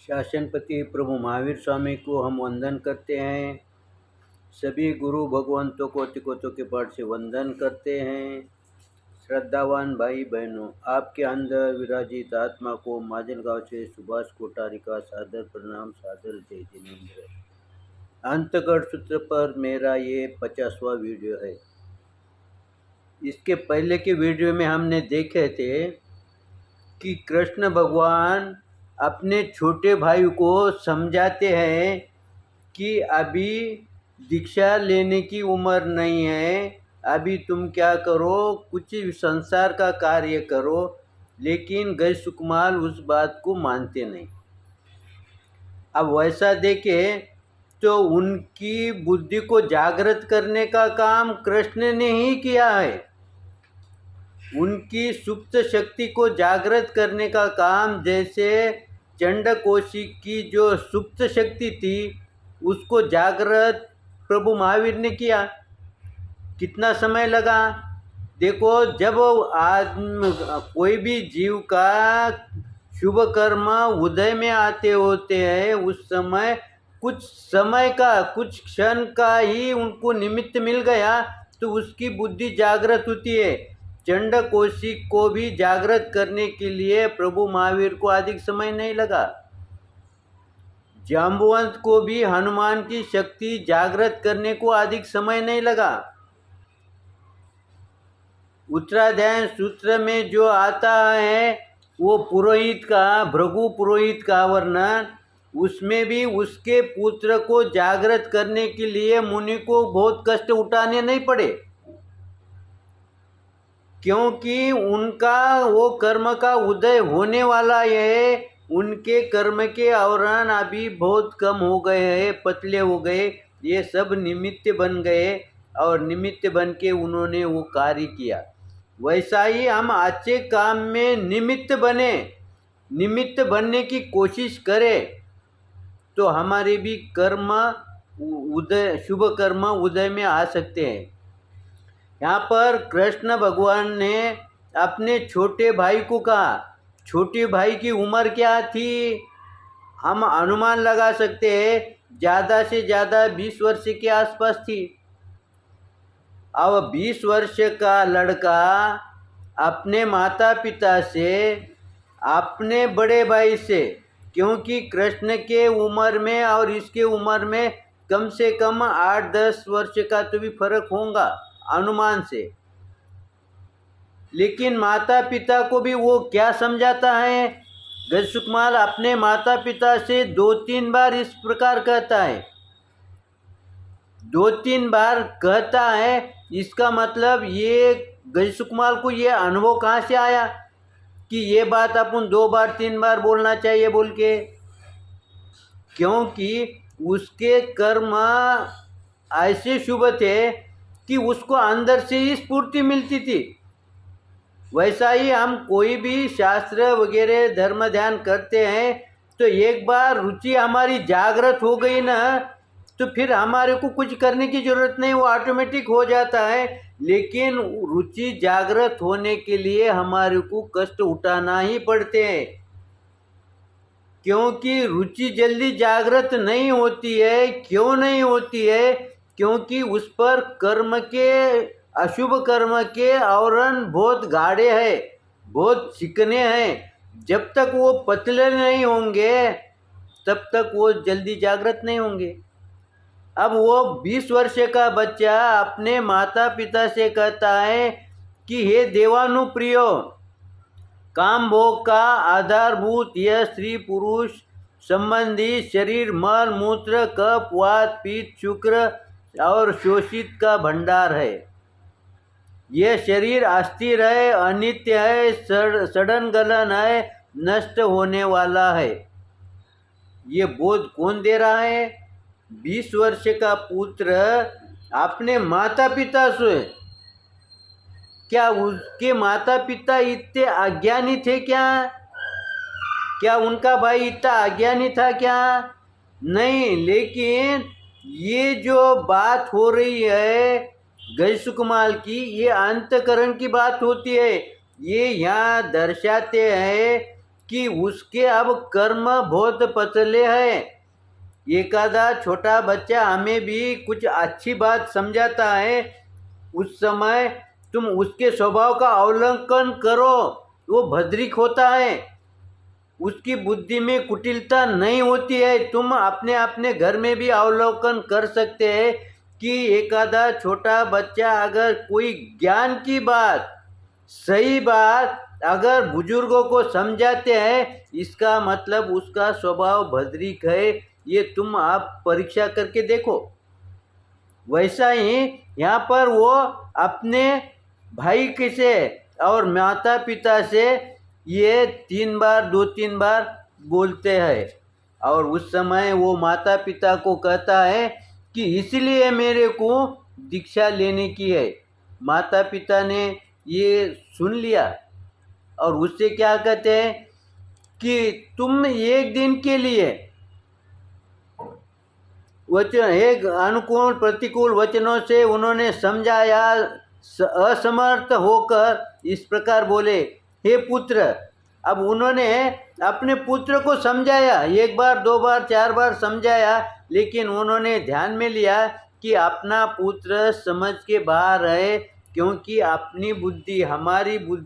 शासनपति प्रभु महावीर स्वामी को हम वंदन करते हैं। सभी गुरु भगवंतों को तिकोतों के पाठ से वंदन करते हैं। श्रद्धावान भाई बहनों, आपके अंदर विराजित आत्मा को माजलगांव से सुभाष कोठारी का सादर प्रणाम, सादर जय जिनेंद्र। अंतगढ़ सूत्र पर मेरा ये 50वां वीडियो है। इसके पहले के वीडियो में हमने देखे थे कि कृष्ण भगवान अपने छोटे भाई को समझाते हैं कि अभी दीक्षा लेने की उम्र नहीं है, अभी तुम क्या करो, कुछ संसार का कार्य करो। लेकिन गज सुकमाल उस बात को मानते नहीं। अब वैसा देखे तो उनकी बुद्धि को जागृत करने का काम कृष्ण ने ही किया है। उनकी सुप्त शक्ति को जागृत करने का काम, जैसे चंडकोशी की जो सुप्त शक्ति थी उसको जागृत प्रभु महावीर ने किया। कितना समय लगा देखो। जब आदमी कोई भी जीव का शुभ कर्म उदय में आते होते हैं, उस समय कुछ क्षण का ही उनको निमित्त मिल गया तो उसकी बुद्धि जागृत होती है। चंडकोशी को भी जागृत करने के लिए प्रभु महावीर को अधिक समय नहीं लगा। जाम्बुवंत को भी हनुमान की शक्ति जागृत करने को अधिक समय नहीं लगा। उत्तराध्याय सूत्र में जो आता है वो पुरोहित का, भृगु पुरोहित का वर्णन, उसमें भी उसके पुत्र को जागृत करने के लिए मुनि को बहुत कष्ट उठाने नहीं पड़े, क्योंकि उनका वो कर्म का उदय होने वाला है। उनके कर्म के आवरण अभी बहुत कम हो गए हैं, पतले हो गए, ये सब निमित्त बन गए और निमित्त बन के उन्होंने वो कार्य किया। वैसा ही हम अच्छे काम में निमित्त बने, निमित्त बनने की कोशिश करें तो हमारे भी कर्म उदय, शुभ कर्म उदय में आ सकते हैं। यहाँ पर कृष्ण भगवान ने अपने छोटे भाई को कहा। छोटे भाई की उम्र क्या थी हम अनुमान लगा सकते हैं, ज़्यादा से ज़्यादा 20 वर्ष के आसपास थी। अब 20 वर्ष का लड़का अपने माता पिता से, अपने बड़े भाई से, क्योंकि कृष्ण के उम्र में और इसके उम्र में कम से कम 8-10 वर्ष का तो भी फर्क होगा अनुमान से। लेकिन माता पिता को भी वो क्या समझाता है, गज सुकमाल अपने माता पिता से 2-3 बार इस प्रकार कहता है, 2-3 बार कहता है। इसका मतलब ये गज सुकमाल को ये अनुभव कहाँ से आया कि ये बात अपन 2 बार 3 बार बोलना चाहिए बोल के, क्योंकि उसके कर्म ऐसे शुभ थे कि उसको अंदर से ही स्फूर्ति मिलती थी। वैसा ही हम कोई भी शास्त्र वगैरह धर्म ध्यान करते हैं तो एक बार रुचि हमारी जागृत हो गई ना, तो फिर हमारे को कुछ करने की ज़रूरत नहीं, वो ऑटोमेटिक हो जाता है। लेकिन रुचि जागृत होने के लिए हमारे को कष्ट उठाना ही पड़ते हैं, क्योंकि रुचि जल्दी जागृत नहीं होती है। क्यों नहीं होती है? क्योंकि उस पर कर्म के, अशुभ कर्म के आवरण बहुत गाढ़े हैं, बहुत चिकने हैं। जब तक वो पतले नहीं होंगे तब तक वो जल्दी जागृत नहीं होंगे। अब वो 20 वर्ष का बच्चा अपने माता पिता से कहता है कि हे देवानुप्रियो, काम भोग का आधारभूत यह स्त्री पुरुष संबंधी शरीर मल मूत्र कफ वात पित्त शुक्र और शोषित का भंडार है। यह शरीर अस्थिर है, अनित्य है, सड़न गलन है, नष्ट होने वाला है। ये बोध कौन दे रहा है? 20 वर्ष का पुत्र अपने माता पिता से। क्या उसके माता पिता इतने अज्ञानी थे क्या? क्या उनका भाई इतना अज्ञानी था क्या? नहीं। लेकिन ये जो बात हो रही है गज सुकमाल की, ये अंतकरण की बात होती है। ये यहाँ दर्शाते हैं कि उसके अब कर्म बहुत पतले हैं। एकादा छोटा बच्चा हमें भी कुछ अच्छी बात समझाता है, उस समय तुम उसके स्वभाव का अवलोकन करो, वो भद्रिक होता है, उसकी बुद्धि में कुटिलता नहीं होती है। तुम अपने घर में भी अवलोकन कर सकते हैं कि एकादा छोटा बच्चा अगर कोई ज्ञान की बात, सही बात अगर बुजुर्गों को समझाते हैं, इसका मतलब उसका स्वभाव भद्रिक है। ये तुम आप परीक्षा करके देखो। वैसा ही यहाँ पर वो अपने भाई के से और माता पिता से ये 3 बार 2-3 बार बोलते हैं, और उस समय वो माता पिता को कहता है कि इसलिए मेरे को दीक्षा लेने की है। माता पिता ने ये सुन लिया और उससे क्या कहते हैं कि तुम एक दिन के लिए वचन, एक अनुकूल प्रतिकूल वचनों से उन्होंने समझाया, असमर्थ होकर इस प्रकार बोले, हे पुत्र। अब उन्होंने अपने पुत्र को समझाया, 1 बार 2 बार 4 बार समझाया, लेकिन उन्होंने ध्यान में लिया कि अपना पुत्र समझ के बाहर है, क्योंकि अपनी बुद्धि, हमारी बुद्धि